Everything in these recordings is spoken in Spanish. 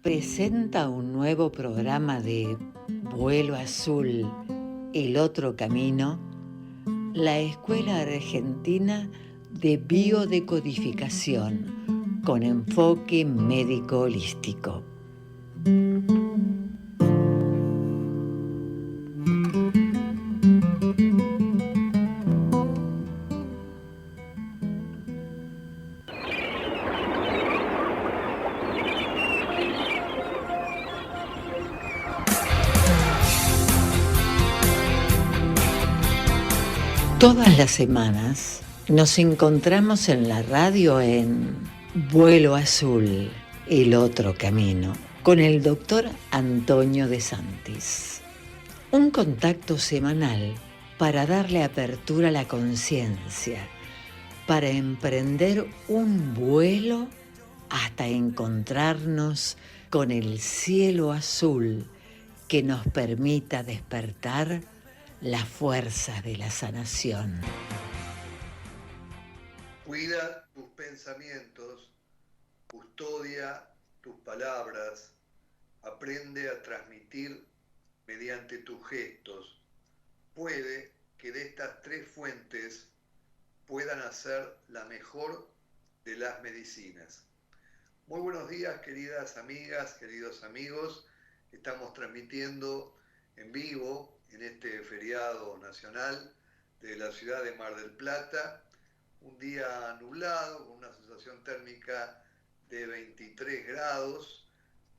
presenta un nuevo programa de Vuelo Azul, el otro camino, la Escuela Argentina de Biodecodificación con enfoque médico holístico. Todas las semanas nos encontramos en la radio en Vuelo Azul, el otro camino, con el doctor Antonio De Santis. Un contacto semanal para darle apertura a la conciencia, para emprender un vuelo hasta encontrarnos con el cielo azul que nos permita despertar las fuerzas de la sanación. Cuida tus pensamientos, custodia tus palabras, aprende a transmitir mediante tus gestos. Puede que de estas tres fuentes puedan hacer la mejor de las medicinas. Muy buenos días, queridas amigas, queridos amigos. Estamos transmitiendo en vivo en este feriado nacional de la ciudad de Mar del Plata, un día nublado con una sensación térmica de 23 grados,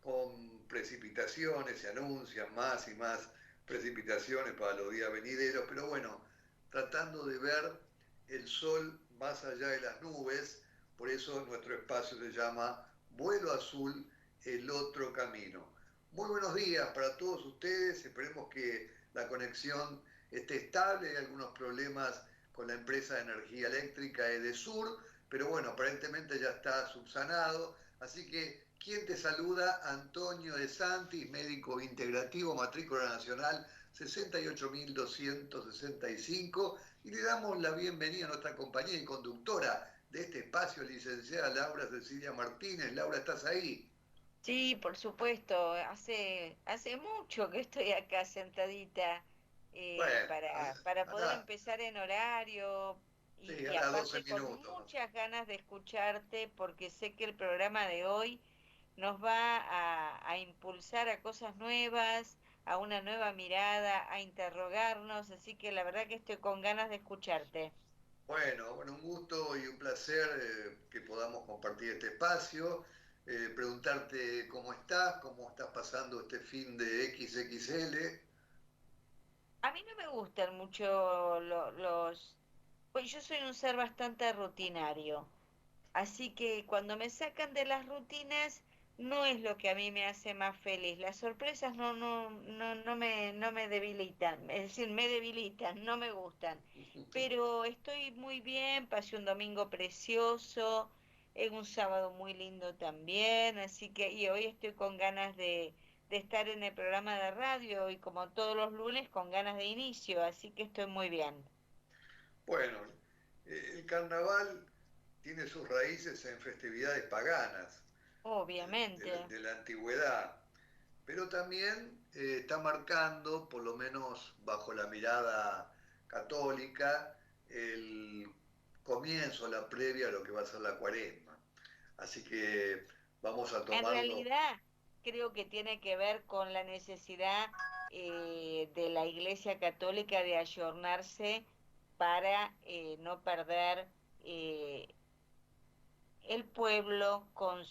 con precipitaciones, se anuncian más y más precipitaciones para los días venideros, pero bueno, tratando de ver el sol más allá de las nubes, por eso nuestro espacio se llama Vuelo Azul, el otro camino. Muy buenos días para todos ustedes, esperemos que la conexión esté estable, hay algunos problemas con la empresa de energía eléctrica Edesur, pero bueno, aparentemente ya está subsanado, así que ¿quién te saluda? Antonio De Santis, médico integrativo, matrícula nacional 68.265, y le damos la bienvenida a nuestra compañera y conductora de este espacio, licenciada Laura Cecilia Martínez. Laura, ¿estás ahí? Sí, por supuesto. Hace mucho que estoy acá sentadita Bueno, para poder acá, empezar en horario sí, y acá 12 aparte con minutos. muchas ganas de escucharte porque sé que el programa de hoy nos va a impulsar a cosas nuevas, a una nueva mirada, a interrogarnos, así que la verdad que estoy con ganas de escucharte. Bueno, un gusto y un placer que podamos compartir este espacio. Preguntarte cómo estás pasando este fin de XXL. A mí no me gustan mucho pues yo soy un ser bastante rutinario. Así que cuando me sacan de las rutinas, no es lo que a mí me hace más feliz. Las sorpresas no me debilitan, es decir, me debilitan, no me gustan. Pero estoy muy bien, pasé un domingo precioso, un sábado muy lindo también, así que, y hoy estoy con ganas de estar en el programa de radio y como todos los lunes con ganas de inicio, así que estoy muy bien. Bueno, el carnaval tiene sus raíces en festividades paganas Obviamente. de la antigüedad, pero también está marcando, por lo menos bajo la mirada católica, el comienzo, la previa a lo que va a ser la cuaresma. Así que vamos a En tomarlo. realidad, creo que tiene que ver con la necesidad de la Iglesia Católica de ayornarse para no perder eh, el pueblo con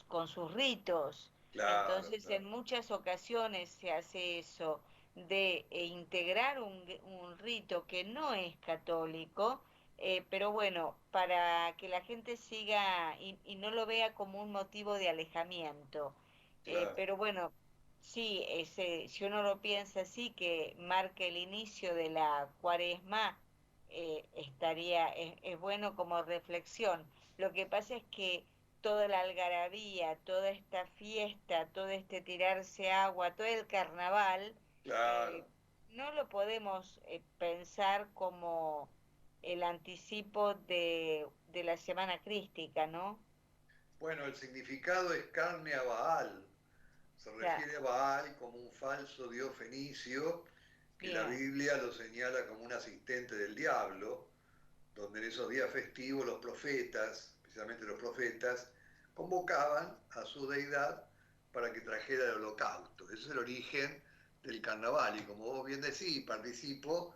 con sus ritos. Claro, Entonces, en claro. muchas ocasiones se hace eso de integrar un rito que no es católico, pero bueno, para que la gente siga y no lo vea como un motivo de alejamiento. Claro. Pero bueno, sí, si uno lo piensa así, que marque el inicio de la cuaresma, es bueno como reflexión. Lo que pasa es que toda la algarabía, toda esta fiesta, todo este tirarse agua, todo el carnaval, eh, Claro. no lo podemos pensar como el anticipo de la Semana Crística, ¿no? Bueno, el significado es carne a Baal. Se Claro, refiere a Baal como un falso dios fenicio que la bien, Biblia lo señala como un asistente del diablo, donde en esos días festivos los profetas, especialmente los profetas, convocaban a su deidad para que trajera el holocausto. Ese es el origen del carnaval y como vos bien decís, participo,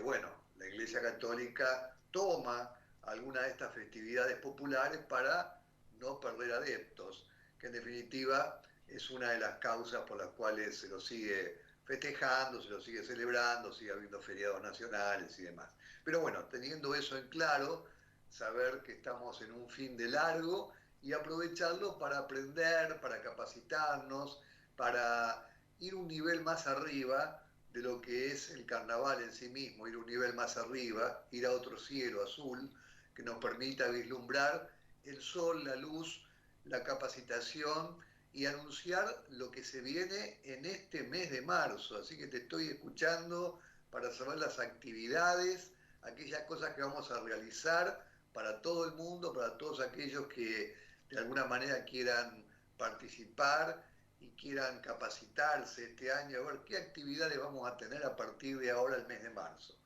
bueno, la Iglesia Católica toma algunas de estas festividades populares para no perder adeptos, que en definitiva es una de las causas por las cuales se lo sigue festejando, se lo sigue celebrando, sigue habiendo feriados nacionales y demás. Pero bueno, teniendo eso en claro, saber que estamos en un fin de largo y aprovecharlo para aprender, para capacitarnos, para ir un nivel más arriba de lo que es el carnaval en sí mismo, ir un nivel más arriba, ir a otro cielo azul que nos permita vislumbrar el sol, la luz, la capacitación y anunciar lo que se viene en este mes de marzo. Así que te estoy escuchando para saber las actividades, aquellas cosas que vamos a realizar para todo el mundo, para todos aquellos que de alguna manera quieran participar y quieran capacitarse este año, a ver qué actividades vamos a tener a partir de ahora el mes de marzo.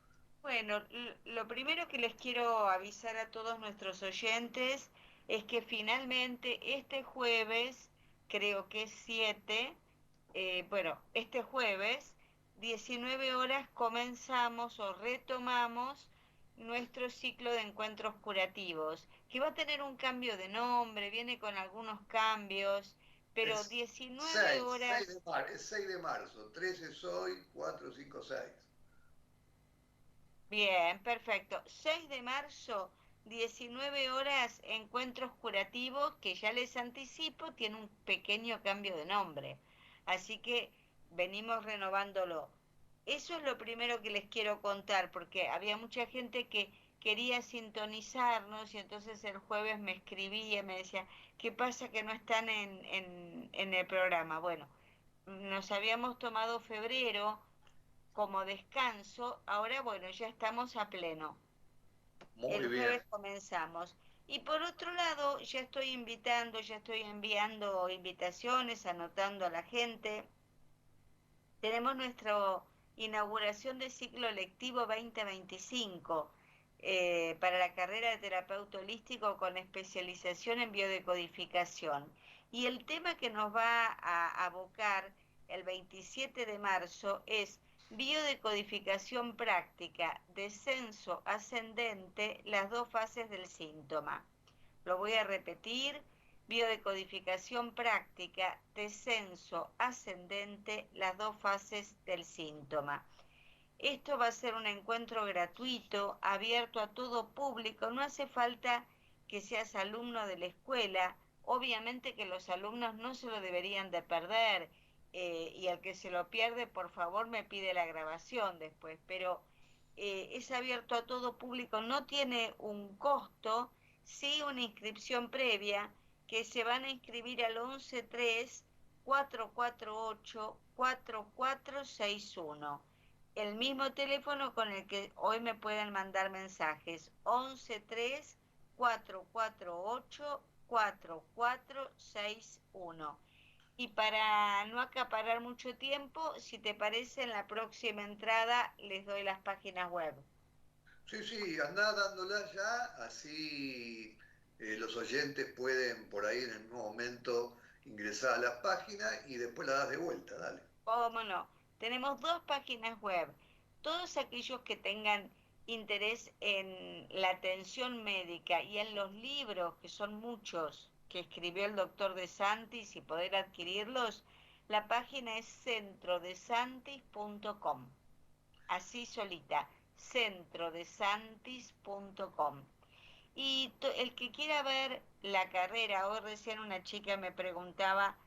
bueno, lo primero que les quiero avisar a todos nuestros oyentes es que finalmente este jueves, creo que es 7, bueno, este jueves, 19 horas, comenzamos o retomamos nuestro ciclo de encuentros curativos, que va a tener un cambio de nombre, viene con algunos cambios, pero Es 19 6, 6 de horas. marzo, es 6 de marzo, 13 es hoy, 4, 5, 6. Bien, perfecto. 6 de marzo, 19 horas, encuentros curativos, que ya les anticipo, tiene un pequeño cambio de nombre. Así que venimos renovándolo. Eso es lo primero que les quiero contar, porque había mucha gente que quería sintonizarnos y entonces el jueves me escribía y me decía, ¿qué pasa que no están en el programa? Bueno, nos habíamos tomado febrero como descanso, ahora bueno, ya estamos a pleno. Muy El bien. jueves comenzamos. Y por otro lado, ya estoy invitando, ya estoy enviando invitaciones, anotando a la gente. Tenemos nuestra inauguración de ciclo lectivo 2025 para la carrera de terapeuta holístico con especialización en biodecodificación. Y el tema que nos va a abocar el 27 de marzo es biodecodificación práctica, descenso ascendente, las dos fases del síntoma. Lo voy a repetir: biodecodificación práctica, descenso ascendente, las dos fases del síntoma. Esto va a ser un encuentro gratuito, abierto a todo público, no hace falta que seas alumno de la escuela, obviamente que los alumnos no se lo deberían de perder, y al que se lo pierde, por favor, me pide la grabación después, pero es abierto a todo público, no tiene un costo, sí una inscripción previa, que se van a inscribir al 113 448 4461, el mismo teléfono con el que hoy me pueden mandar mensajes: 113 448 4461. Y para no acaparar mucho tiempo, si te parece, en la próxima entrada les doy las páginas web. Sí, sí, andá dándola ya, así los oyentes pueden por ahí en el mismo momento ingresar a las páginas y después la das de vuelta, dale. ¿Cómo no? Tenemos dos páginas web. Todos aquellos que tengan interés en la atención médica y en los libros, que son muchos, que escribió el doctor De Santis, y poder adquirirlos, la página es centrodesantis.com. Así solita, centrodesantis.com. Y el que quiera ver la carrera, hoy recién una chica me preguntaba,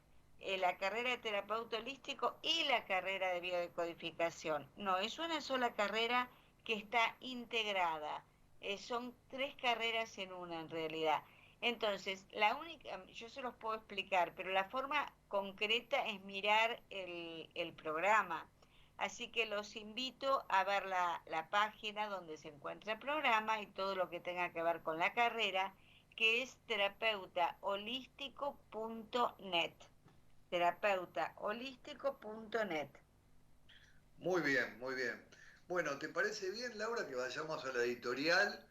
la carrera de terapeuta holístico y la carrera de biodecodificación. No, es una sola carrera que está integrada. Son tres carreras en una en realidad. Entonces, la única, yo se los puedo explicar, pero la forma concreta es mirar el programa. Así que los invito a ver la página donde se encuentra el programa y todo lo que tenga que ver con la carrera. que es terapeutaholístico.net. Terapeutaholístico.net. Muy bien, muy bien. Bueno, ¿te parece bien, Laura, que vayamos a la editorial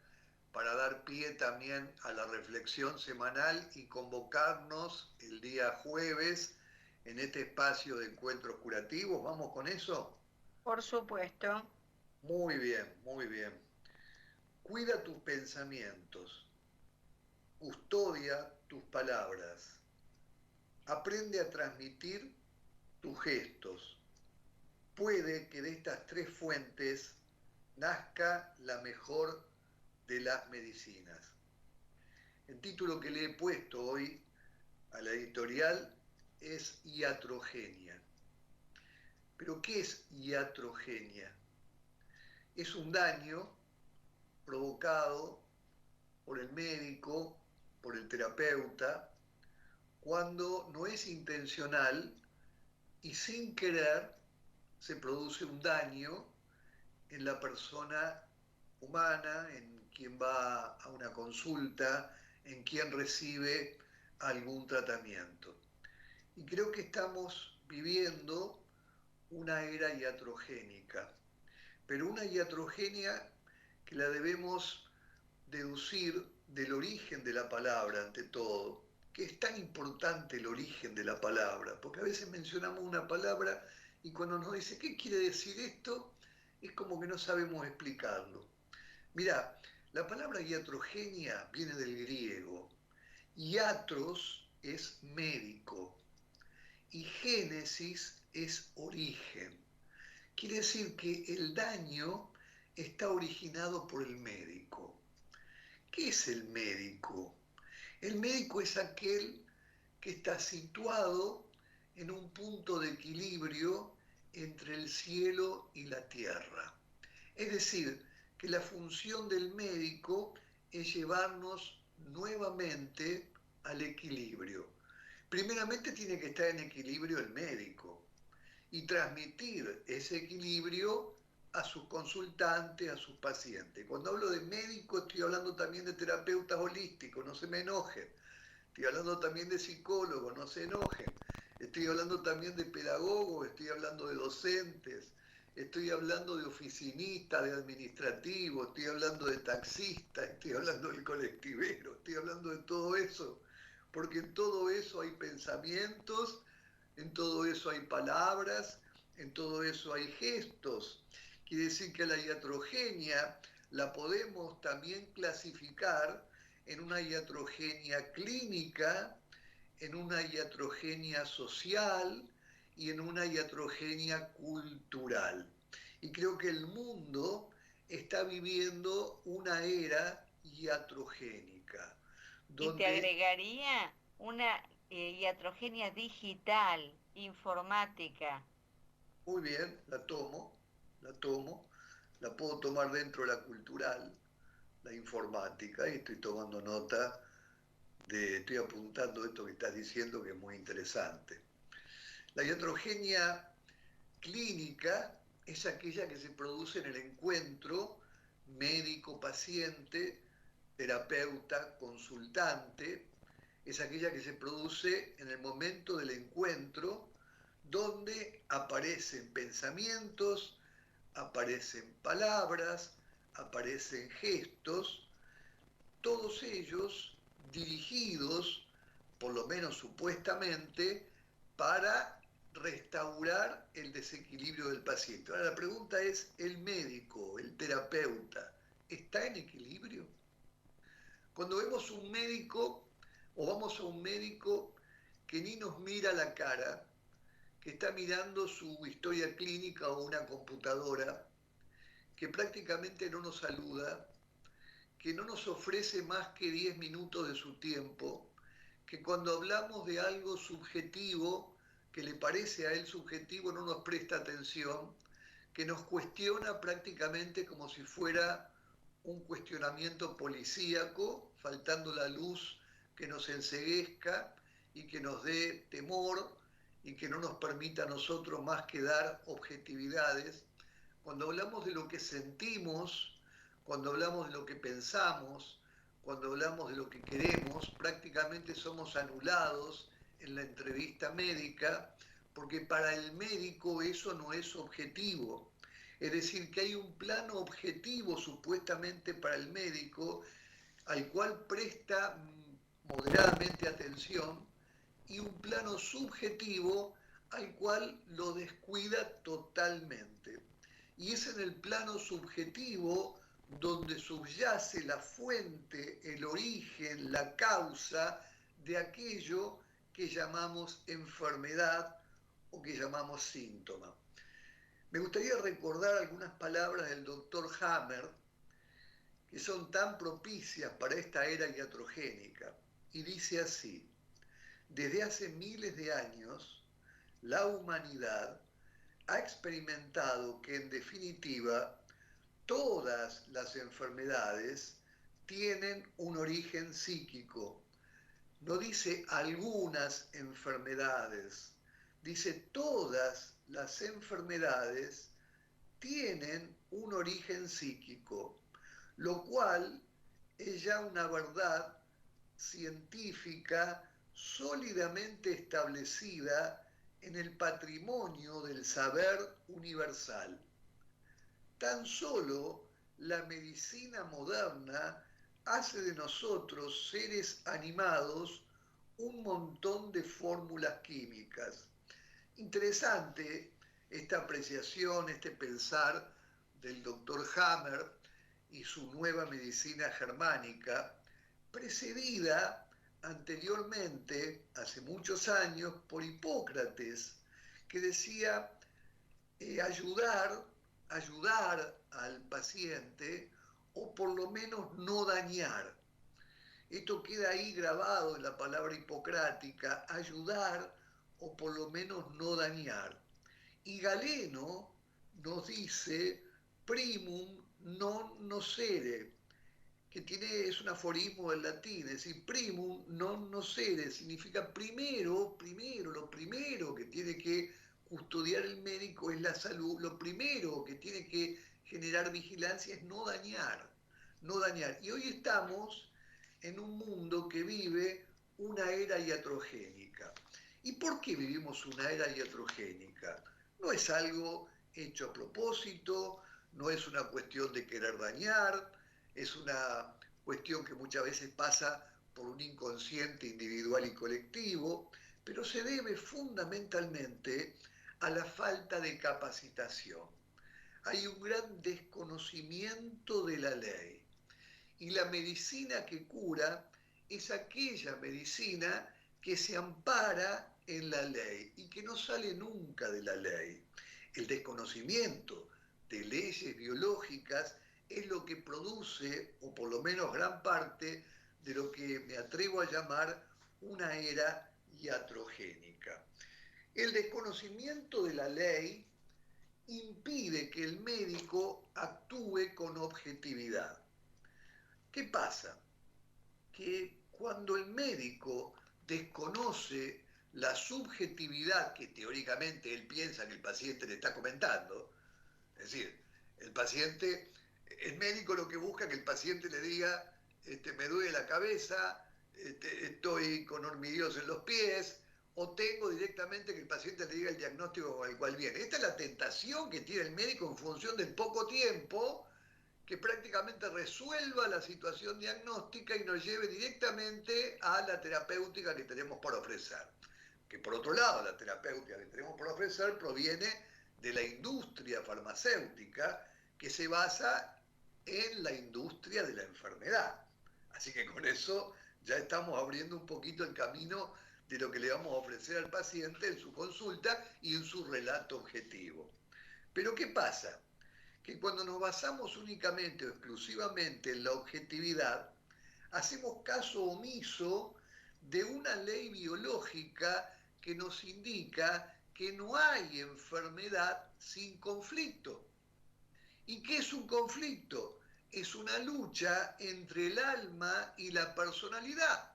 para dar pie también a la reflexión semanal y convocarnos el día jueves en este espacio de encuentros curativos? ¿Vamos con eso? Por supuesto. Muy bien, muy bien. Cuida tus pensamientos, custodia tus palabras, aprende a transmitir tus gestos. Puede que de estas tres fuentes nazca la mejor de las medicinas. El título que le he puesto hoy a la editorial es Iatrogenia. ¿Pero qué es iatrogenia? Es un daño provocado por el médico, por el terapeuta, cuando no es intencional y sin querer se produce un daño en la persona humana, en quien va a una consulta, en quien recibe algún tratamiento. Y creo que estamos viviendo una era iatrogénica, pero una iatrogenia que la debemos deducir del origen de la palabra ante todo, que es tan importante el origen de la palabra, porque a veces mencionamos una palabra y cuando nos dice ¿qué quiere decir esto? Es como que no sabemos explicarlo. Mirá, la palabra iatrogenia viene del griego. Iatros es médico y génesis es origen. Quiere decir que el daño está originado por el médico. ¿Qué es el médico? El médico es aquel que está situado en un punto de equilibrio entre el cielo y la tierra. Es decir, que la función del médico es llevarnos nuevamente al equilibrio. Primeramente tiene que estar en equilibrio el médico y transmitir ese equilibrio a sus consultantes, a sus pacientes. Cuando hablo de médico estoy hablando también de terapeutas holísticos, no se me enojen. Estoy hablando también de psicólogos, no se enojen. Estoy hablando también de pedagogos, estoy hablando de docentes, estoy hablando de oficinistas, de administrativos, estoy hablando de taxistas, estoy hablando del colectivero, estoy hablando de todo eso, porque en todo eso hay pensamientos, en todo eso hay palabras, en todo eso hay gestos. Quiere decir que la iatrogenia la podemos también clasificar en una iatrogenia clínica, en una iatrogenia social y en una iatrogenia cultural. Y creo que el mundo está viviendo una era iatrogénica, Y te donde, agregaría una iatrogenia digital, informática. muy bien, la tomo, la puedo tomar dentro de la cultural, la informática, y estoy tomando nota estoy apuntando esto que estás diciendo que es muy interesante. La iatrogenia clínica es aquella que se produce en el encuentro médico-paciente, terapeuta-consultante, es aquella que se produce en el momento del encuentro donde aparecen pensamientos, aparecen palabras, aparecen gestos, todos ellos dirigidos, por lo menos supuestamente, para restaurar el desequilibrio del paciente. Ahora la pregunta es, ¿el médico, el terapeuta, está en equilibrio? Cuando vemos un médico o vamos a un médico que ni nos mira la cara, que está mirando su historia clínica o una computadora, que prácticamente no nos saluda, que no nos ofrece más que 10 minutos de su tiempo, que cuando hablamos de algo subjetivo, que le parece a él subjetivo, no nos presta atención, que nos cuestiona prácticamente como si fuera un cuestionamiento policíaco, faltando la luz que nos enceguezca y que nos dé temor y que no nos permita a nosotros más que dar objetividades. Cuando hablamos de lo que sentimos, cuando hablamos de lo que pensamos, cuando hablamos de lo que queremos, prácticamente somos anulados en la entrevista médica, porque para el médico eso no es objetivo. Es decir, que hay un plano objetivo supuestamente para el médico al cual presta moderadamente atención y un plano subjetivo al cual lo descuida totalmente. Y es en el plano subjetivo donde subyace la fuente, el origen, la causa de aquello que llamamos enfermedad o que llamamos síntoma. Me gustaría recordar algunas palabras del doctor Hammer que son tan propicias para esta era iatrogénica. Y dice así: desde hace miles de años, la humanidad ha experimentado que en definitiva todas las enfermedades tienen un origen psíquico. No dice algunas enfermedades, dice todas las enfermedades tienen un origen psíquico, lo cual es ya una verdad científica sólidamente establecida en el patrimonio del saber universal. Tan solo la medicina moderna hace de nosotros, seres animados, un montón de fórmulas químicas. Interesante esta apreciación, este pensar del doctor Hammer y su nueva medicina germánica, precedida anteriormente, hace muchos años, por Hipócrates, que decía ayudar al paciente o por lo menos no dañar. Esto queda ahí grabado en la palabra hipocrática, ayudar o por lo menos no dañar. Y Galeno nos dice primum non nocere, que es un aforismo del latín, es decir, primum non nocere, significa primero, lo primero que tiene que custodiar el médico es la salud, lo primero que tiene que generar vigilancia es no dañar, no dañar. Y hoy estamos en un mundo que vive una era iatrogénica. ¿Y por qué vivimos una era iatrogénica? No es algo hecho a propósito, no es una cuestión de querer dañar, es una cuestión que muchas veces pasa por un inconsciente individual y colectivo, pero se debe fundamentalmente a la falta de capacitación. Hay un gran desconocimiento de la ley. Y la medicina que cura es aquella medicina que se ampara en la ley y que no sale nunca de la ley. El desconocimiento de leyes biológicas es lo que produce, o por lo menos gran parte, de lo que me atrevo a llamar una era iatrogénica. El desconocimiento de la ley impide que el médico actúe con objetividad. ¿Qué pasa? Que cuando el médico desconoce la subjetividad que teóricamente él piensa que el paciente le está comentando, es decir, el médico lo que busca es que el paciente le diga, me duele la cabeza, estoy con hormigueos en los pies, o tengo directamente que el paciente le diga el diagnóstico con el cual viene. Esta es la tentación que tiene el médico en función del poco tiempo que prácticamente resuelva la situación diagnóstica y nos lleve directamente a la terapéutica que tenemos por ofrecer. Que por otro lado, la terapéutica que tenemos por ofrecer proviene de la industria farmacéutica que se basa en la industria de la enfermedad. Así que con eso ya estamos abriendo un poquito el camino de lo que le vamos a ofrecer al paciente en su consulta y en su relato objetivo. Pero ¿qué pasa? Que cuando nos basamos únicamente o exclusivamente en la objetividad, hacemos caso omiso de una ley biológica que nos indica que no hay enfermedad sin conflicto. ¿Y qué es un conflicto? Es una lucha entre el alma y la personalidad.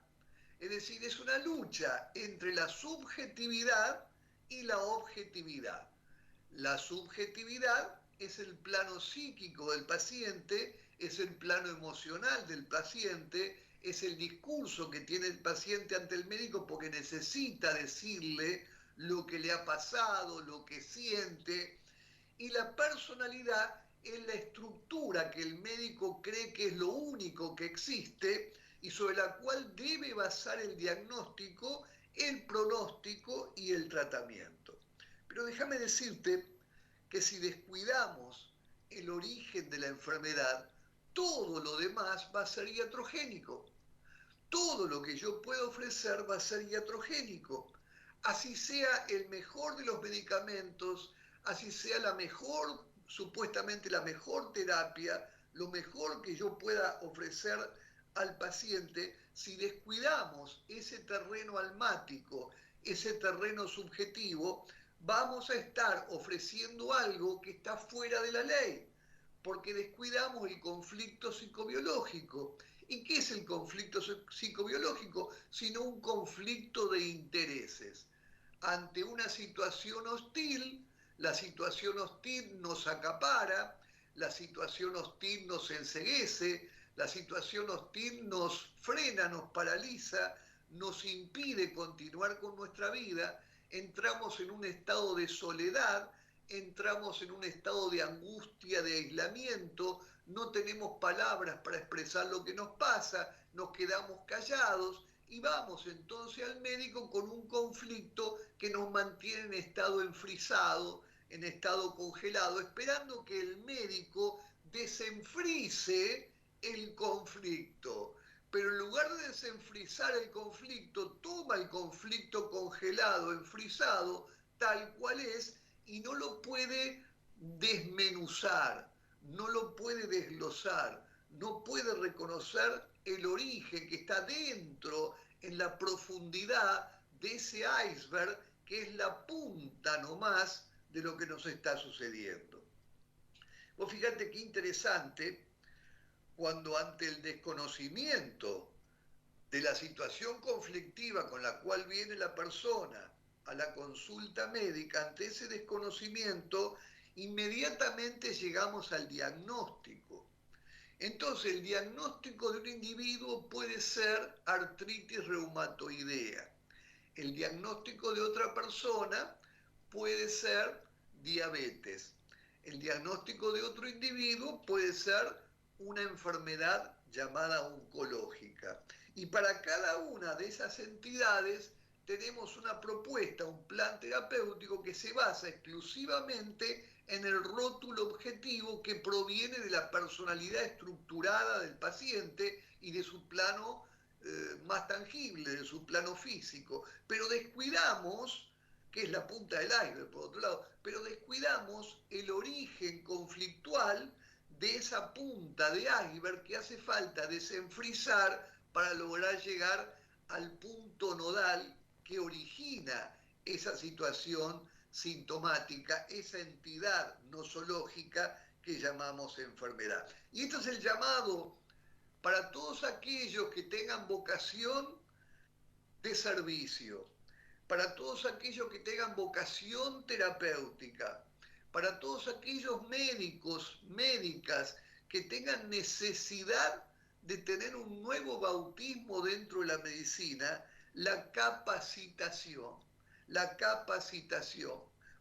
Es decir, es una lucha entre la subjetividad y la objetividad. La subjetividad es el plano psíquico del paciente es el plano emocional del paciente, es el discurso que tiene el paciente ante el médico porque necesita decirle lo que le ha pasado, lo que siente, y la personalidad es la estructura que el médico cree que es lo único que existe y sobre la cual debe basar el diagnóstico, el pronóstico y el tratamiento. Pero déjame decirte que si descuidamos el origen de la enfermedad, todo lo demás va a ser iatrogénico. Todo lo que yo puedo ofrecer va a ser iatrogénico. Así sea el mejor de los medicamentos, así sea la mejor, supuestamente la mejor terapia, lo mejor que yo pueda ofrecer al paciente, si descuidamos ese terreno almático, ese terreno subjetivo, vamos a estar ofreciendo algo que está fuera de la ley, porque descuidamos el conflicto psicobiológico. ¿Y qué es el conflicto psicobiológico? Sino un conflicto de intereses. Ante una situación hostil, la situación hostil nos acapara, la situación hostil nos enceguece, la situación hostil nos frena, nos paraliza, nos impide continuar con nuestra vida, entramos en un estado de soledad, entramos en un estado de angustia, de aislamiento, no tenemos palabras para expresar lo que nos pasa, nos quedamos callados y vamos entonces al médico con un conflicto que nos mantiene en estado enfrisado, en estado congelado, esperando que el médico desenfrice el conflicto. Pero en lugar de desenfrizar el conflicto, toma el conflicto congelado, enfrisado, tal cual es, y no lo puede desmenuzar, no lo puede desglosar, no puede reconocer el origen que está dentro, en la profundidad de ese iceberg que es la punta nomás de lo que nos está sucediendo. Vos fíjate qué interesante cuando ante el desconocimiento de la situación conflictiva con la cual viene la persona a la consulta médica, ante ese desconocimiento, inmediatamente llegamos al diagnóstico. Entonces, el diagnóstico de un individuo puede ser artritis reumatoidea. El diagnóstico de otra persona puede ser diabetes. El diagnóstico de otro individuo puede ser una enfermedad llamada oncológica. Y para cada una de esas entidades tenemos una propuesta, un plan terapéutico que se basa exclusivamente en el rótulo objetivo que proviene de la personalidad estructurada del paciente y de su plano más tangible, de su plano físico. Pero descuidamos, que es la punta del iceberg por otro lado, pero descuidamos el origen conflictual de esa punta de iceberg que hace falta desenfrizar para lograr llegar al punto nodal que origina esa situación sintomática, esa entidad nosológica que llamamos enfermedad. Y esto es el llamado para todos aquellos que tengan vocación de servicio, para todos aquellos que tengan vocación terapéutica, para todos aquellos médicos, médicas que tengan necesidad de tener un nuevo bautismo dentro de la medicina, la capacitación,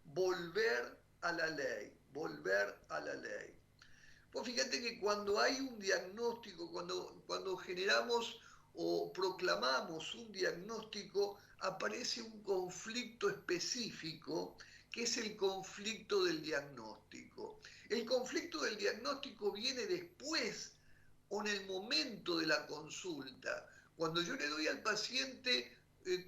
volver a la ley, volver a la ley. Pues fíjate que cuando hay un diagnóstico, cuando generamos o proclamamos un diagnóstico, aparece un conflicto específico que es el conflicto del diagnóstico. El conflicto del diagnóstico viene después o en el momento de la consulta. Cuando yo le doy al paciente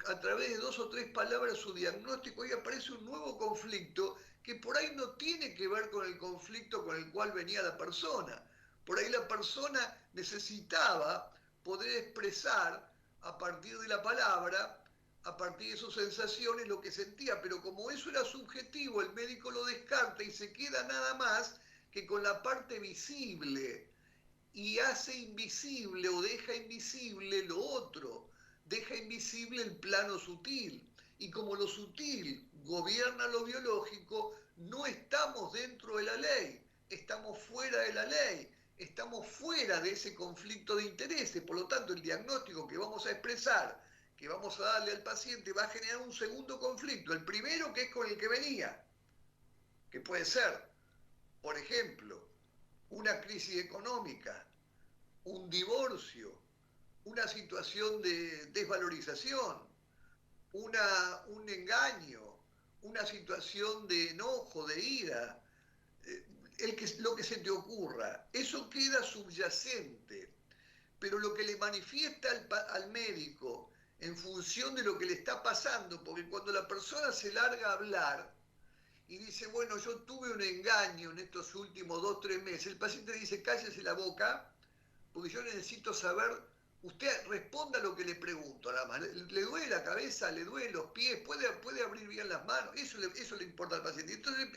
a través de 2 o 3 palabras su diagnóstico, ahí aparece un nuevo conflicto que por ahí no tiene que ver con el conflicto con el cual venía la persona. Por ahí la persona necesitaba poder expresar a partir de la palabra, a partir de sus sensaciones, lo que sentía, pero como eso era subjetivo, el médico lo descarta y se queda nada más que con la parte visible y hace invisible o deja invisible lo otro, deja invisible el plano sutil. Y como lo sutil gobierna lo biológico, no estamos dentro de la ley, estamos fuera de la ley, estamos fuera de ese conflicto de intereses. Por lo tanto, el diagnóstico que vamos a expresar, que vamos a darle al paciente, va a generar un segundo conflicto. El primero, que es con el que venía, que puede ser, por ejemplo, una crisis económica, un divorcio, una situación de desvalorización, un engaño, una situación de enojo, de ira, lo que se te ocurra. Eso queda subyacente, pero lo que le manifiesta al médico en función de lo que le está pasando, porque cuando la persona se larga a hablar y dice, bueno, yo tuve un engaño en estos últimos 2 o 3 meses, el paciente dice, cállese la boca, porque yo necesito saber, usted responda a lo que le pregunto, nada más. ¿Le duele la cabeza? ¿Le duelen los pies? ¿Puede abrir bien las manos? Eso le importa al paciente. Entonces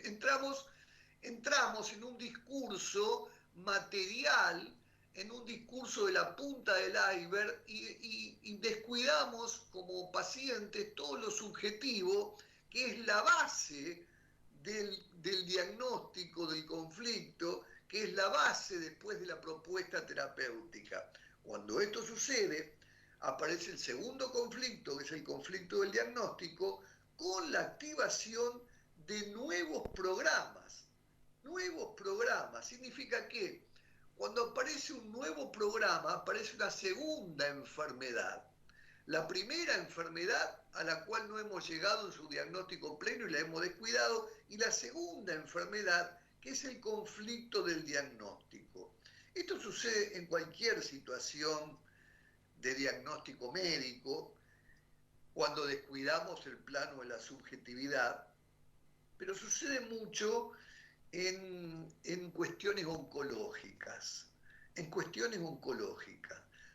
entramos en un discurso material, en un discurso de la punta del iceberg y descuidamos como pacientes todo lo subjetivo, que es la base del diagnóstico del conflicto, que es la base después de la propuesta terapéutica. Cuando esto sucede, aparece el segundo conflicto, que es el conflicto del diagnóstico, con la activación de nuevos programas. Nuevos programas significa que cuando aparece un nuevo programa, aparece una segunda enfermedad. La primera enfermedad a la cual no hemos llegado en su diagnóstico pleno y la hemos descuidado, y la segunda enfermedad, que es el conflicto del diagnóstico. Esto sucede en cualquier situación de diagnóstico médico, cuando descuidamos el plano de la subjetividad, pero sucede mucho en cuestiones oncológicas,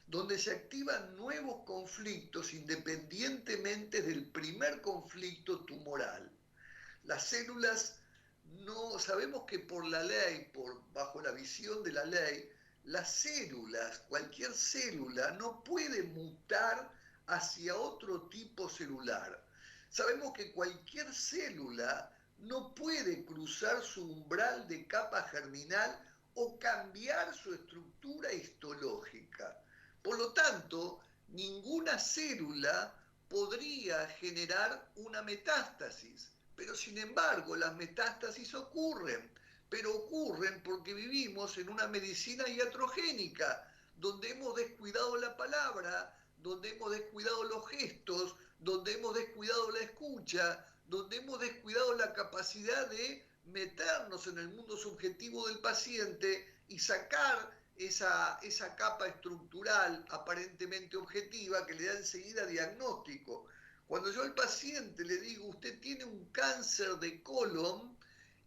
donde se activan nuevos conflictos independientemente del primer conflicto tumoral. Las células, no sabemos que por la ley, bajo la visión de la ley, las células, cualquier célula, no puede mutar hacia otro tipo celular. Sabemos que cualquier célula no puede cruzar su umbral de capa germinal o cambiar su estructura histológica. Por lo tanto, ninguna célula podría generar una metástasis, pero sin embargo las metástasis ocurren, pero ocurren porque vivimos en una medicina iatrogénica, donde hemos descuidado la palabra, donde hemos descuidado los gestos, donde hemos descuidado la escucha, donde hemos descuidado la capacidad de meternos en el mundo subjetivo del paciente y sacar esa capa estructural aparentemente objetiva que le da enseguida diagnóstico. Cuando yo al paciente le digo, usted tiene un cáncer de colon,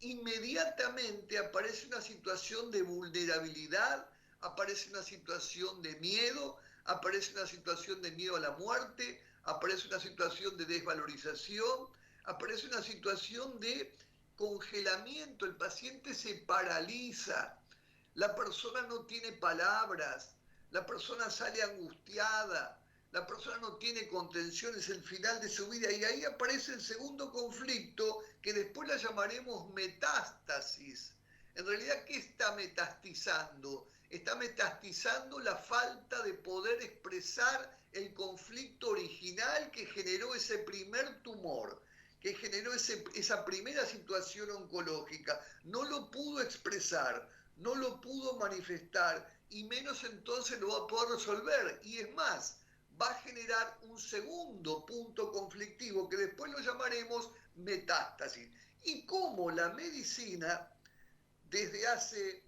inmediatamente aparece una situación de vulnerabilidad, aparece una situación de miedo, aparece una situación de miedo a la muerte, aparece una situación de desvalorización, aparece una situación de congelamiento, el paciente se paraliza, la persona no tiene palabras, la persona sale angustiada, la persona no tiene contención, es el final de su vida, y ahí aparece el segundo conflicto, que después la llamaremos metástasis. En realidad, ¿qué está metastizando? Está metastizando la falta de poder expresar el conflicto original que generó ese primer tumor, que generó esa primera situación oncológica. No lo pudo expresar, no lo pudo manifestar, y menos entonces lo va a poder resolver. Y es más, va a generar un segundo punto conflictivo que después lo llamaremos metástasis. Y como la medicina desde hace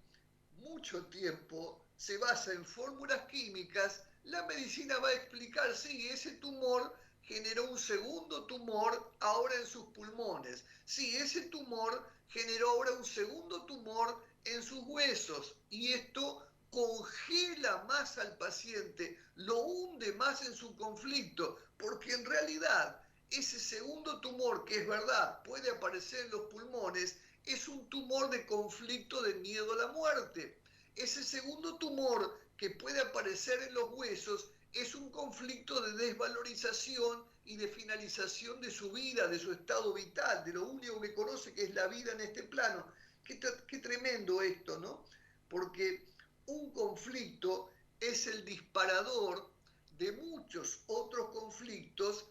mucho tiempo se basa en fórmulas químicas, la medicina va a explicar, sí, ese tumor generó un segundo tumor ahora en sus pulmones, sí, ese tumor generó ahora un segundo tumor en sus huesos, y esto congela más al paciente, lo hunde más en su conflicto, porque en realidad ese segundo tumor, que es verdad, puede aparecer en los pulmones, es un tumor de conflicto de miedo a la muerte. Ese segundo tumor que puede aparecer en los huesos es un conflicto de desvalorización y de finalización de su vida, de su estado vital, de lo único que conoce, que es la vida en este plano. Qué tremendo esto, ¿no? Porque un conflicto es el disparador de muchos otros conflictos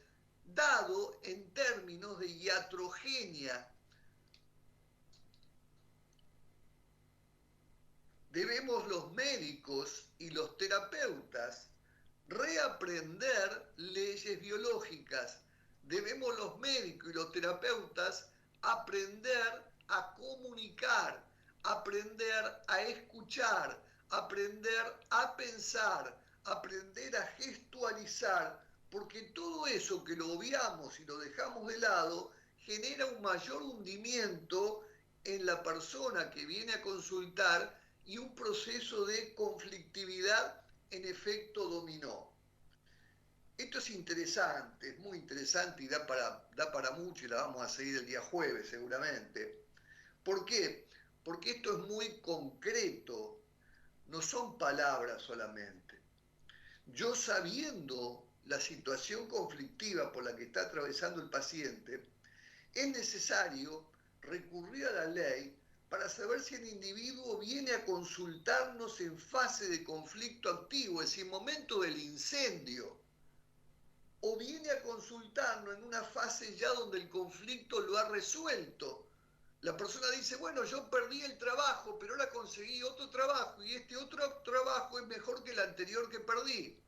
dado en términos de iatrogenia. Debemos los médicos y los terapeutas reaprender leyes biológicas. Debemos los médicos y los terapeutas aprender a comunicar, aprender a escuchar, aprender a pensar, aprender a gestualizar, porque todo eso que lo obviamos y lo dejamos de lado genera un mayor hundimiento en la persona que viene a consultar y un proceso de conflictividad en efecto dominó. Esto es interesante, es muy interesante y da para mucho y la vamos a seguir el día jueves seguramente. ¿Por qué? Porque esto es muy concreto, no son palabras solamente. Yo sabiendo la situación conflictiva por la que está atravesando el paciente, es necesario recurrir a la ley para saber si el individuo viene a consultarnos en fase de conflicto activo, es decir, momento del incendio, o viene a consultarnos en una fase ya donde el conflicto lo ha resuelto. La persona dice, bueno, yo perdí el trabajo, pero ahora conseguí otro trabajo y este otro trabajo es mejor que el anterior que perdí.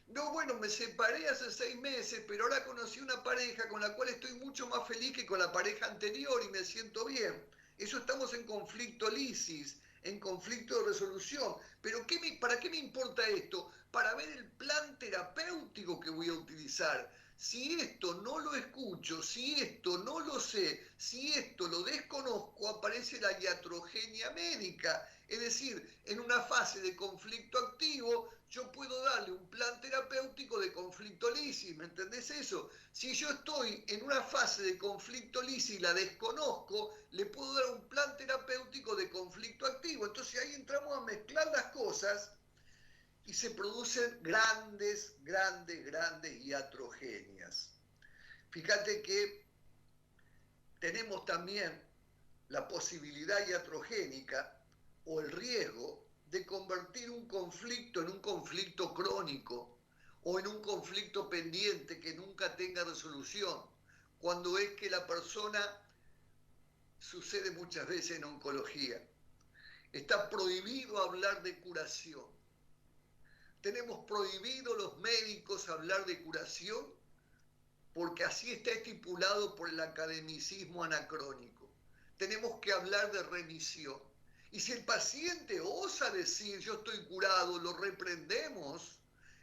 No, bueno, me separé hace 6 meses, pero ahora conocí una pareja con la cual estoy mucho más feliz que con la pareja anterior y me siento bien. Eso estamos en conflicto lisis, en conflicto de resolución. Pero ¿para qué me importa esto? Para ver el plan terapéutico que voy a utilizar. Si esto no lo escucho, si esto no lo sé, si esto lo desconozco, aparece la iatrogenia médica. Es decir, en una fase de conflicto activo, yo puedo darle un plan terapéutico de conflicto lisis, ¿me entendés eso? Si yo estoy en una fase de conflicto lisis y la desconozco, le puedo dar un plan terapéutico de conflicto activo. Entonces ahí entramos a mezclar las cosas y se producen grandes iatrogenias. Fíjate que tenemos también la posibilidad iatrogénica o el riesgo de convertir un conflicto en un conflicto crónico o en un conflicto pendiente que nunca tenga resolución, cuando es que la persona, sucede muchas veces en oncología, está prohibido hablar de curación. Tenemos prohibido los médicos hablar de curación porque así está estipulado por el academicismo anacrónico. Tenemos que hablar de remisión. Y si el paciente osa decir yo estoy curado, lo reprendemos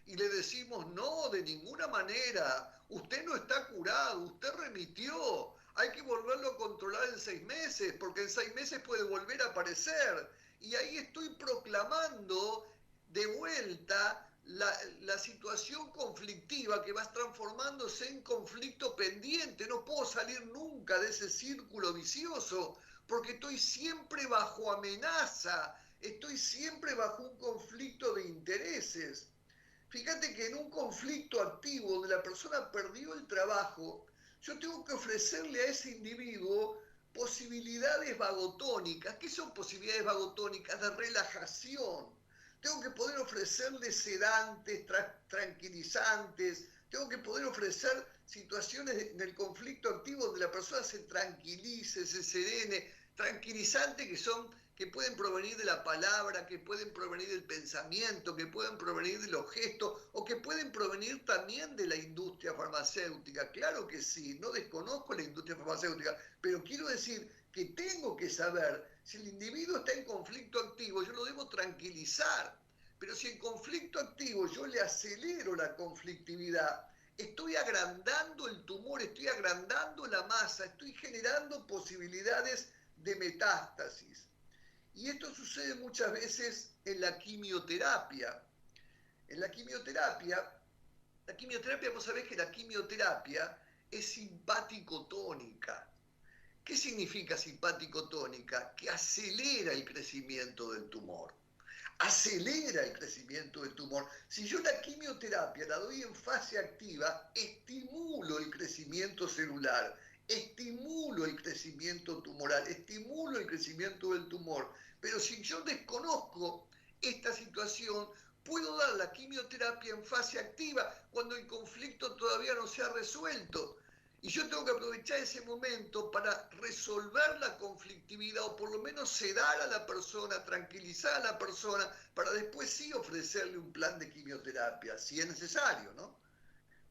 y le decimos no, de ninguna manera, usted no está curado, usted remitió, hay que volverlo a controlar en 6 meses, porque en 6 meses puede volver a aparecer. Y ahí estoy proclamando de vuelta la situación conflictiva que va transformándose en conflicto pendiente. No puedo salir nunca de ese círculo vicioso porque estoy siempre bajo amenaza, estoy siempre bajo un conflicto de intereses. Fíjate que en un conflicto activo donde la persona perdió el trabajo, yo tengo que ofrecerle a ese individuo posibilidades vagotónicas. ¿Qué son posibilidades vagotónicas? De relajación. Tengo que poder ofrecerle sedantes, tranquilizantes, tengo que poder ofrecer situaciones del conflicto activo donde la persona se tranquilice, se serene, tranquilizantes que pueden provenir de la palabra, que pueden provenir del pensamiento, que pueden provenir de los gestos o que pueden provenir también de la industria farmacéutica. Claro que sí, no desconozco la industria farmacéutica, pero quiero decir que tengo que saber si el individuo está en conflicto activo, yo lo debo tranquilizar. Pero si en conflicto activo yo le acelero la conflictividad, estoy agrandando el tumor, estoy agrandando la masa, estoy generando posibilidades de metástasis. Y esto sucede muchas veces en la quimioterapia. En la quimioterapia, vos sabés que la quimioterapia es simpático-tónica. ¿Qué significa simpático-tónica? Que acelera el crecimiento del tumor. Acelera el crecimiento del tumor. Si yo la quimioterapia la doy en fase activa, estimulo el crecimiento celular, estimulo el crecimiento tumoral, estimulo el crecimiento del tumor. Pero si yo desconozco esta situación, puedo dar la quimioterapia en fase activa cuando el conflicto todavía no se ha resuelto. Y yo tengo que aprovechar ese momento para resolver la conflictividad o por lo menos sedar a la persona, tranquilizar a la persona, para después sí ofrecerle un plan de quimioterapia, si es necesario, ¿no?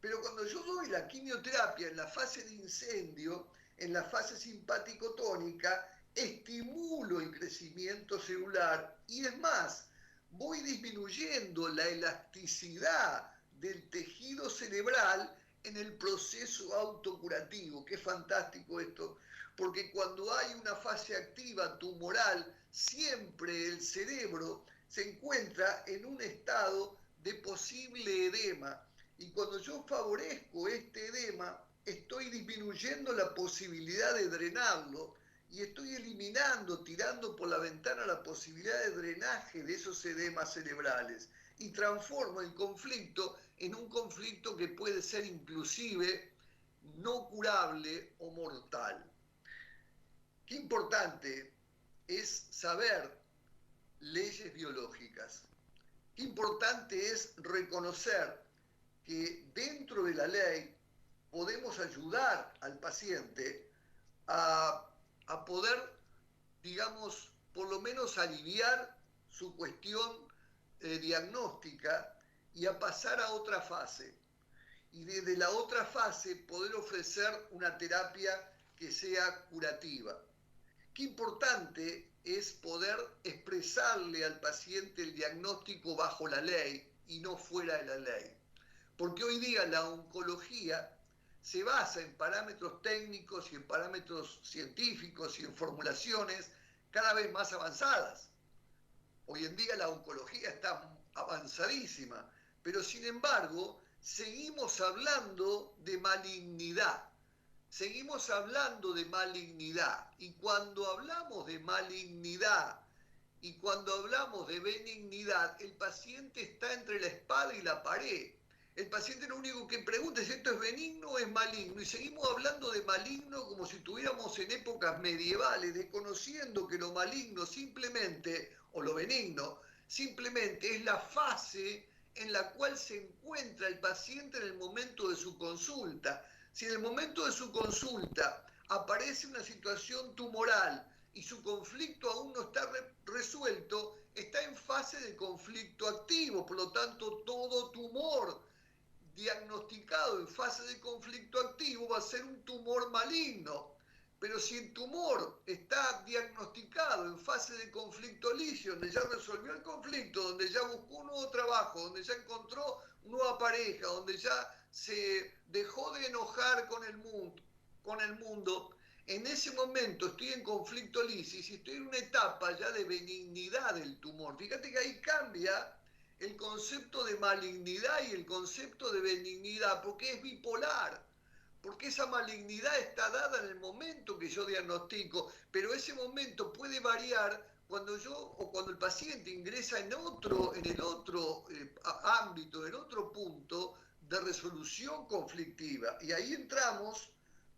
Pero cuando yo doy la quimioterapia en la fase de incendio, en la fase simpático-tónica, estimulo el crecimiento celular y es más, voy disminuyendo la elasticidad del tejido cerebral en el proceso autocurativo. Qué fantástico esto, porque cuando hay una fase activa tumoral, siempre el cerebro se encuentra en un estado de posible edema. Y cuando yo favorezco este edema, estoy disminuyendo la posibilidad de drenarlo y estoy eliminando, tirando por la ventana la posibilidad de drenaje de esos edemas cerebrales y transformo el conflicto en un conflicto que puede ser inclusive no curable o mortal. Qué importante es saber leyes biológicas. Qué importante es reconocer que dentro de la ley podemos ayudar al paciente a poder, digamos, por lo menos aliviar su cuestión diagnóstica y a pasar a otra fase. Y desde la otra fase poder ofrecer una terapia que sea curativa. Qué importante es poder expresarle al paciente el diagnóstico bajo la ley y no fuera de la ley. Porque hoy día la oncología se basa en parámetros técnicos y en parámetros científicos y en formulaciones cada vez más avanzadas. Hoy en día la oncología está avanzadísima, pero sin embargo seguimos hablando de malignidad. Seguimos hablando de malignidad. Y cuando hablamos de malignidad y cuando hablamos de benignidad, el paciente está entre la espada y la pared. El paciente lo único que pregunta es si esto es benigno o es maligno. Y seguimos hablando de maligno como si estuviéramos en épocas medievales, desconociendo que lo maligno simplemente, o lo benigno, simplemente es la fase en la cual se encuentra el paciente en el momento de su consulta. Si en el momento de su consulta aparece una situación tumoral y su conflicto aún no está resuelto, está en fase de conflicto activo. Por lo tanto, todo tumor diagnosticado en fase de conflicto activo va a ser un tumor maligno. Pero si el tumor está diagnosticado en fase de conflicto licio, donde ya resolvió el conflicto, donde ya buscó un nuevo trabajo, donde ya encontró nueva pareja, donde ya se dejó de enojar con el mundo, en ese momento estoy en conflicto lisis y estoy en una etapa ya de benignidad del tumor. Fíjate que ahí cambia el concepto de malignidad y el concepto de benignidad, porque es bipolar, porque esa malignidad está dada en el momento que yo diagnostico, pero ese momento puede variar cuando yo o cuando el paciente ingresa en el otro ámbito, en otro punto de resolución conflictiva. Y ahí entramos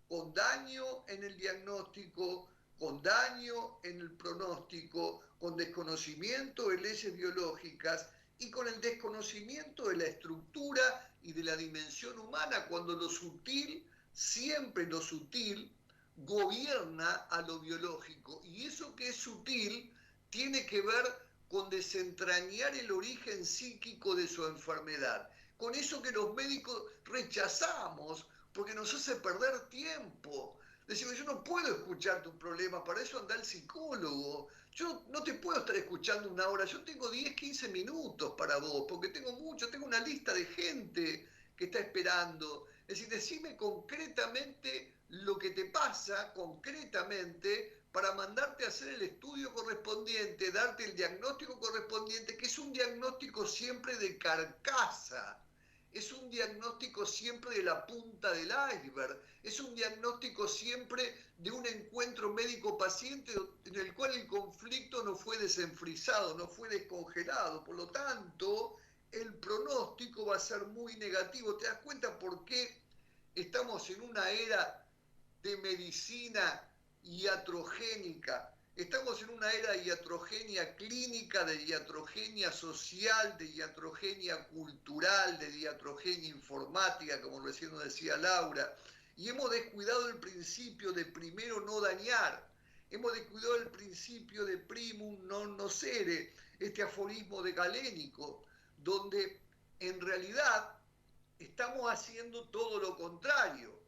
con daño en el diagnóstico, con daño en el pronóstico, con desconocimiento de leyes biológicas y con el desconocimiento de la estructura y de la dimensión humana, cuando lo sutil, siempre lo sutil, gobierna a lo biológico. Y eso que es sutil tiene que ver con desentrañar el origen psíquico de su enfermedad. Con eso que los médicos rechazamos, porque nos hace perder tiempo. Decimos, yo no puedo escuchar tu problema, para eso anda el psicólogo. Yo no te puedo estar escuchando una hora, yo tengo 10, 15 minutos para vos, porque tengo una lista de gente que está esperando. Es decir, decime concretamente lo que te pasa, concretamente, para mandarte a hacer el estudio correspondiente, darte el diagnóstico correspondiente, que es un diagnóstico siempre de carcasa. Es un diagnóstico siempre de la punta del iceberg, es un diagnóstico siempre de un encuentro médico-paciente en el cual el conflicto no fue desenfrisado, no fue descongelado. Por lo tanto, el pronóstico va a ser muy negativo. ¿Te das cuenta por qué estamos en una era de medicina iatrogénica Estamos en una era de iatrogenia clínica, de iatrogenia social, de iatrogenia cultural, de iatrogenia informática, como recién nos decía Laura, y hemos descuidado el principio de primero no dañar, hemos descuidado el principio de primum non nocere, este aforismo de Galénico, donde en realidad estamos haciendo todo lo contrario,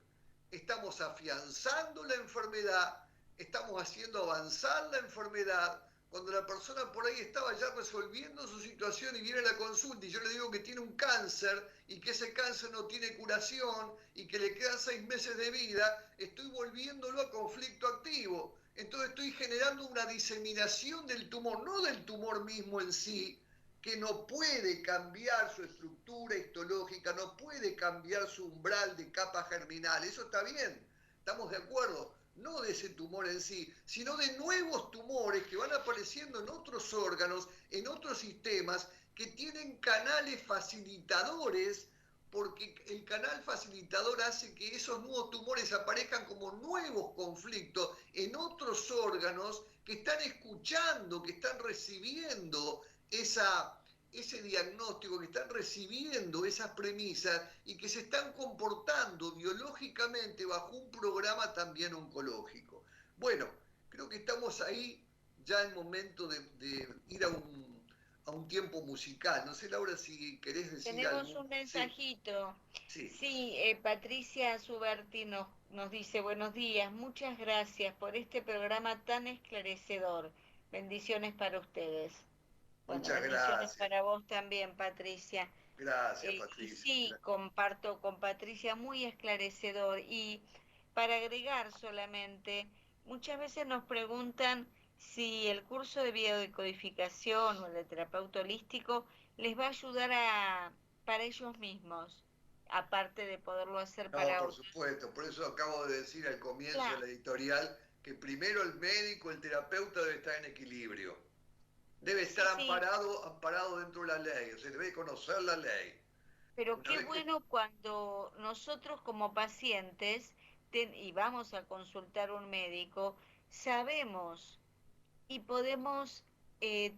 estamos afianzando la enfermedad, estamos haciendo avanzar la enfermedad, cuando la persona por ahí estaba ya resolviendo su situación y viene a la consulta y yo le digo que tiene un cáncer y que ese cáncer no tiene curación y que le quedan 6 meses de vida, estoy volviéndolo a conflicto activo. Entonces estoy generando una diseminación del tumor, no del tumor mismo en sí, que no puede cambiar su estructura histológica, no puede cambiar su umbral de capa germinal. Eso está bien, estamos de acuerdo. No de ese tumor en sí, sino de nuevos tumores que van apareciendo en otros órganos, en otros sistemas, que tienen canales facilitadores, porque el canal facilitador hace que esos nuevos tumores aparezcan como nuevos conflictos en otros órganos que están escuchando, que están recibiendo ese diagnóstico, que están recibiendo esas premisas y que se están comportando biológicamente bajo un programa también oncológico. Bueno, creo que estamos ahí ya en momento de ir a un tiempo musical. No sé, Laura, si querés decir Tenemos algo. un mensajito. Sí. Sí, Patricia Suberti nos dice, buenos días, muchas gracias por este programa tan esclarecedor. Bendiciones para ustedes. Bueno, Muchas bendiciones gracias. para vos también, Patricia. Gracias, Y Patricia. sí, Gracias. comparto con Patricia, muy esclarecedor. Y para agregar solamente, muchas veces nos preguntan si el curso de biodecodificación o el de terapeuta holístico les va a ayudar para ellos mismos, aparte de poderlo hacer No, para por otros. supuesto. Por eso acabo de decir al comienzo de Claro, la editorial que primero el médico, el terapeuta debe estar en equilibrio. Debe estar sí, amparado dentro de la ley, o sea, debe conocer la ley. pero Una qué vez que... bueno cuando nosotros como pacientes, y vamos a consultar un médico, sabemos y podemos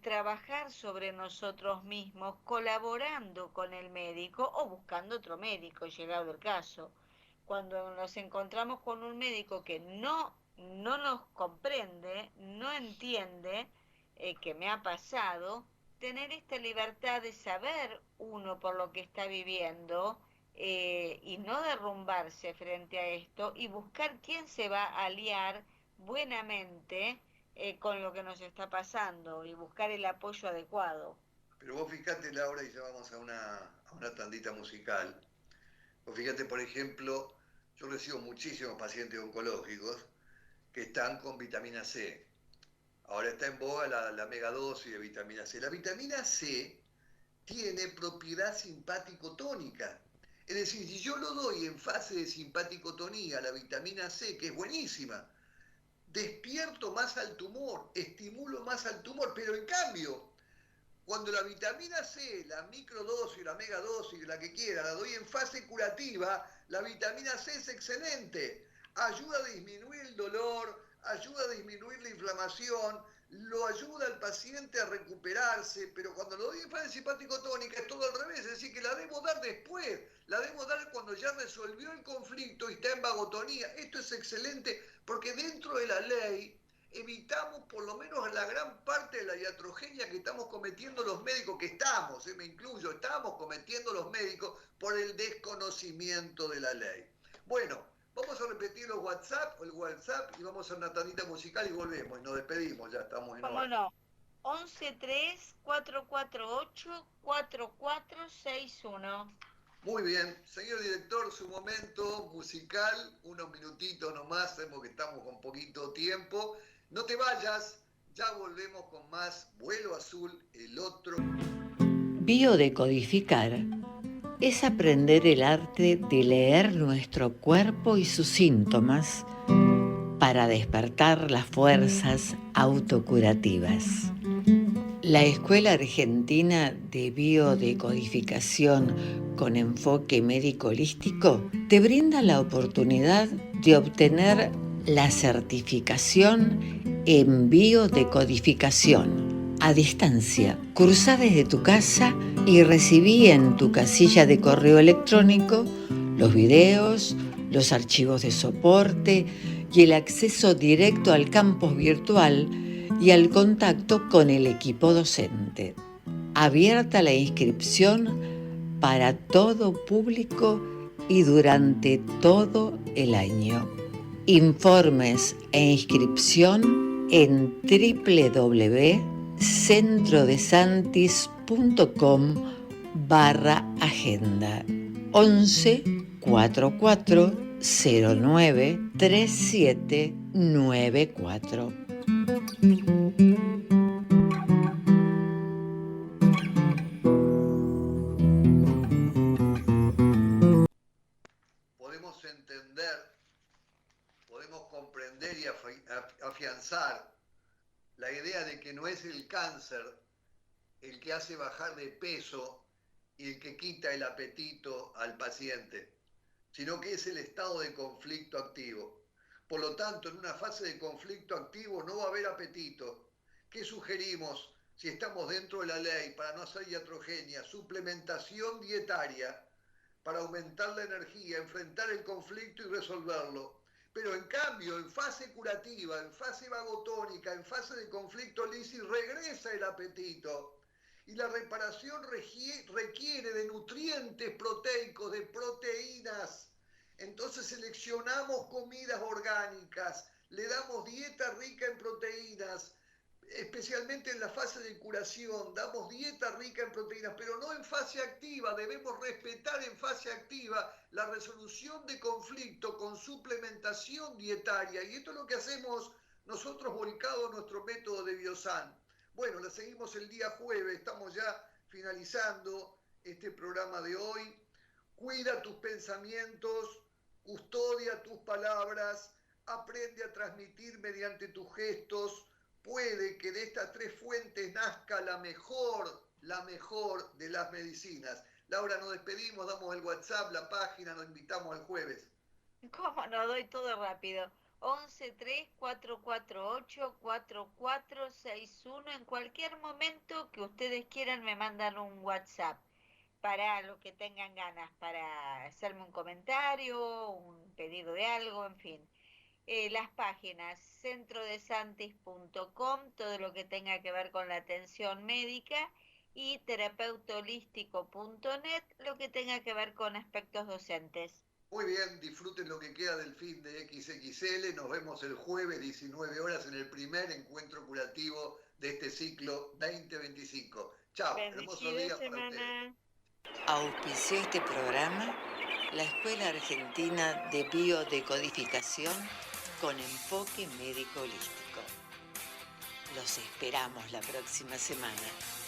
trabajar sobre nosotros mismos colaborando con el médico o buscando otro médico, llegado el caso. Cuando nos encontramos con un médico que no nos comprende, no entiende, que me ha pasado, tener esta libertad de saber uno por lo que está viviendo, y no derrumbarse frente a esto y buscar quién se va a aliar buenamente con lo que nos está pasando y buscar el apoyo adecuado. Pero vos fijate, Laura, y ya vamos a una tandita musical. Vos fíjate, por ejemplo, yo recibo muchísimos pacientes oncológicos que están con vitamina C. Ahora está en boga la megadosis de vitamina C. La vitamina C tiene propiedad simpático-tónica. Es decir, si yo lo doy en fase de simpático-tonía, la vitamina C, que es buenísima, despierto más al tumor, estimulo más al tumor, pero en cambio, cuando la vitamina C, la microdosis, la megadosis, la que quiera, la doy en fase curativa, la vitamina C es excelente. Ayuda a disminuir el dolor, ayuda a disminuir la inflamación, lo ayuda al paciente a recuperarse, pero cuando lo doy en fase simpático-tónica es todo al revés, es decir, que la debo dar después, la debo dar cuando ya resolvió el conflicto y está en vagotonía. Esto es excelente porque dentro de la ley evitamos por lo menos la gran parte de la iatrogenia que estamos cometiendo los médicos, que estamos, me incluyo, estamos cometiendo los médicos por el desconocimiento de la ley. Bueno, vamos a repetir el WhatsApp y vamos a una tandita musical y volvemos y nos despedimos, ya estamos en hora. ¿Cómo no? 11-3-448-4461. Muy bien, señor director, su momento musical, unos minutitos nomás, sabemos que estamos con poquito tiempo. No te vayas, ya volvemos con más Vuelo Azul, el otro. Biodecodificar es aprender el arte de leer nuestro cuerpo y sus síntomas para despertar las fuerzas autocurativas. La Escuela Argentina de Biodecodificación con enfoque médico holístico te brinda la oportunidad de obtener la certificación en biodecodificación a distancia. Cursá desde tu casa y recibí en tu casilla de correo electrónico los videos, los archivos de soporte y el acceso directo al campus virtual y al contacto con el equipo docente. Abierta la inscripción para todo público y durante todo el año. Informes e inscripción en www.centrodesantis.com/agenda 11 44 09 3794. Podemos entender, podemos comprender y afianzar la idea de que no es el cáncer el que hace bajar de peso y el que quita el apetito al paciente, sino que es el estado de conflicto activo. Por lo tanto, en una fase de conflicto activo no va a haber apetito. ¿Qué sugerimos si estamos dentro de la ley para no hacer iatrogenia? Suplementación dietaria para aumentar la energía, enfrentar el conflicto y resolverlo. Pero en cambio, en fase curativa, en fase vagotónica, en fase de conflicto lisis, regresa el apetito. Y la reparación requiere de nutrientes proteicos, de proteínas. Entonces seleccionamos comidas orgánicas, le damos dieta rica en proteínas, especialmente en la fase de curación, damos dieta rica en proteínas, pero no en fase activa. Debemos respetar en fase activa la resolución de conflicto con suplementación dietaria. Y esto es lo que hacemos nosotros volcado a nuestro método de Biosan. Bueno, la seguimos el día jueves, estamos ya finalizando este programa de hoy. Cuida tus pensamientos, custodia tus palabras, aprende a transmitir mediante tus gestos. Puede que de estas tres fuentes nazca la mejor de las medicinas. Laura, nos despedimos, damos el WhatsApp, la página, nos invitamos al jueves. ¿Cómo no? Doy todo rápido. 11 3 448 4461. En cualquier momento que ustedes quieran me mandan un WhatsApp para lo que tengan ganas, para hacerme un comentario, un pedido de algo, en fin. Las páginas centrodesantis.com, todo lo que tenga que ver con la atención médica, y terapeutaholístico.net, lo que tenga que ver con aspectos docentes. Muy bien, disfruten lo que queda del fin de XXL. Nos vemos el jueves 19 horas en el primer encuentro curativo de este ciclo 2025. Chao, hermoso día para ustedes. Auspició este programa la Escuela Argentina de Biodecodificación con enfoque médico holístico. Los esperamos la próxima semana.